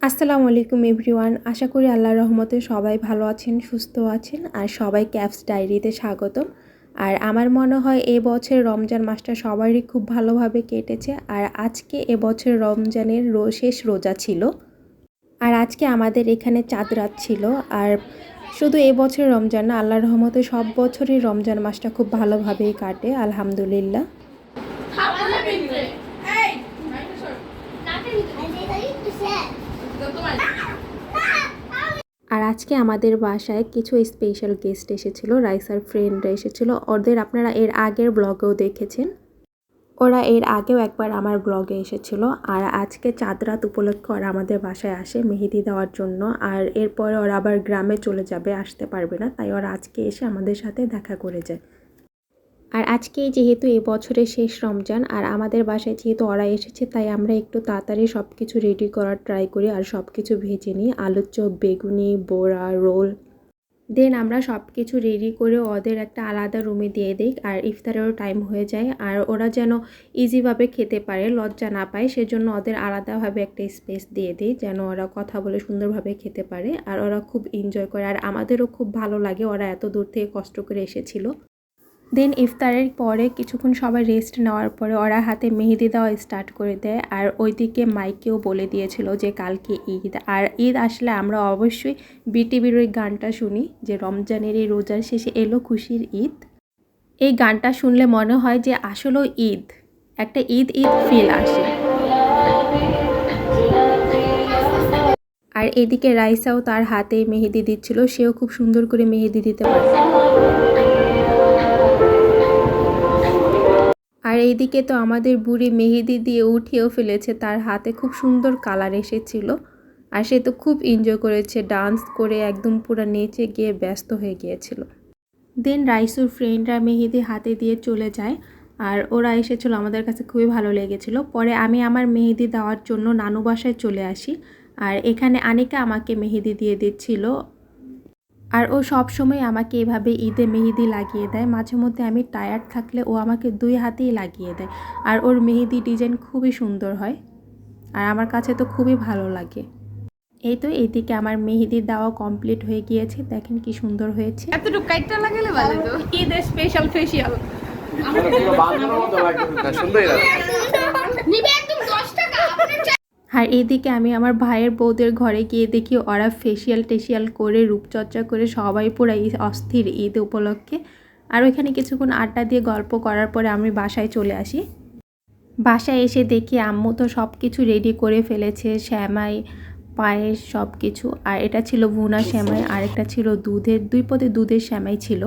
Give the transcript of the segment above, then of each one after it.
আসসালামু আলাইকুম এভরিওয়ান। আশা করি আল্লাহর রহমতে সবাই ভালো আছেন, সুস্থ আছেন আর সবাই ক্যাপস ডায়েরিতে স্বাগতম। আর আমার মনে হয় এবছর রমজান মাসটা সবারই খুব ভালোভাবে কেটেছে। আর আজকে এবছর রমজানের শেষ রোজা ছিল। আর আজকে আমাদের এখানে চাঁদ রাত ছিল। আর শুধু এবছর রমজান না, আল্লাহর রহমতে সব বছরই রমজান মাসটা খুব ভালোভাবেই কাটে আলহামদুলিল্লাহ। আর আজকে আমাদের বাসায় কিছু স্পেশাল গেস্ট এসেছিল, রাইসার ফ্রেন্ডরা এসেছিল। ওদের আপনারা এর আগের ব্লগেও দেখেছেন, ওরা এর আগেও একবার আমার ব্লগে এসেছিল। আর আজকে চাঁদ রাত উপলক্ষে ওরা আমাদের বাসায় আসে মেহেদি দেওয়ার জন্য। আর এরপরে ওরা আবার গ্রামে চলে যাবে, আসতে পারবে না, তাই ওরা আজকে এসে আমাদের সাথে দেখা করে যায়। আর আজকে যেহেতু এবছরের শেষ রমজান আর আমাদের বাসায় যেহেতু ওরা এসেছে, তাই আমরা একটু তাড়াতাড়ি সব কিছু রেডি করার ট্রাই করি আর সব কিছু ভেজে নিই, আলুর চপ, বেগুনি, বড়া, রোল। দেন আমরা সব কিছু রেডি করে ওদের একটা আলাদা রুমে দিয়ে দিই। আর ইফতারেরও টাইম হয়ে যায় আর ওরা যেন ইজিভাবে খেতে পারে, লজ্জা না পায়, সেজন্য ওদের আলাদাভাবে একটা স্পেস দিয়ে দিই যেন ওরা কথা বলে সুন্দরভাবে খেতে পারে। আর ওরা খুব এনজয় করে আর আমাদেরও খুব ভালো লাগে, ওরা এত দূর থেকে কষ্ট করে এসেছিলো। দেন ইফতারের পরে কিছুক্ষণ সবাই রেস্ট নেওয়ার পরে ওরা হাতে মেহেদি দেওয়া স্টার্ট করে দেয়। আর ওইদিকে মাইকেও বলে দিয়েছিল যে কালকে ঈদ। আর ঈদ আসলে আমরা অবশ্যই বিটিভির ওই গানটা শুনি যে রমজানের এই রোজার শেষে এলো খুশির ঈদ। এই গানটা শুনলে মনে হয় যে আসলেও ঈদ, একটা ঈদ ঈদ ফিল আসে। আর এদিকে রাইসাও তার হাতে মেহেদি দিচ্ছিল, সেও খুব সুন্দর করে মেহেদি দিতে পারে। আর এইদিকে তো আমাদের বুড়ি মেহেদি দিয়ে উঠিয়েও ফেলেছে, তার হাতে খুব সুন্দর কালার এসেছিল। আর সে তো খুব এনজয় করেছে, ডান্স করে একদম পুরো নেচে গিয়ে ব্যস্ত হয়ে গিয়েছিল। দেন রাইসুর ফ্রেন্ডরা মেহেদি হাতে দিয়ে চলে যায় আর ওরা এসেছিলো, আমাদের কাছে খুবই ভালো লেগেছিল। পরে আমি আমার মেহেদি দেওয়ার জন্য নানু বাসায় চলে আসি। আর এখানে আনিকা আমাকে মেহেদি দিয়ে দিচ্ছিল। আর ও সব সময় আমাকে এভাবে ঈদে মেহেদি লাগিয়ে দেয়, মাঝে মধ্যে আমি টায়ার্ড থাকলে ও আমাকে দুই হাতেই লাগিয়ে দেয়। আর ওর মেহেদি ডিজাইন খুবই সুন্দর হয় আর আমার কাছে তো খুবই ভালো লাগে। এই তো এইদিকে আমার মেহেদি দেওয়া কমপ্লিট হয়ে গিয়েছে, দেখেন কি সুন্দর হয়েছে। এতটুকু কাইটটা লাগালে ভালো তো, ঈদের স্পেশাল ফেশিয়াল নিবে একদম 10 টাকা। আর এইদিকে আমি আমার ভাইয়ের বউদের ঘরে গিয়ে দেখি ওরা ফেসিয়াল টেশিয়াল করে রূপচর্চা করে সবাই পুরো অস্থির ঈদ উপলক্ষে। আর ওইখানে কিছুক্ষণ আড্ডা দিয়ে গল্প করার পরে আমি বাসায় চলে আসি। বাসায় এসে দেখি আম্মু তো সব কিছু রেডি করে ফেলেছে, শ্যামাই, পায়েস, সব কিছু। আর এটা ছিল ভুনা শ্যামাই আর একটা ছিল দুধের, 2 পদে দুধের শ্যামাই ছিল।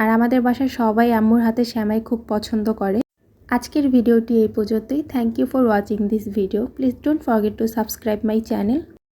আর আমাদের বাসায় সবাই আম্মুর হাতে শ্যামাই খুব পছন্দ করে। আজকের ভিডিওটি এই পর্যন্তই। Thank you for watching this video. Please don't forget to subscribe my channel.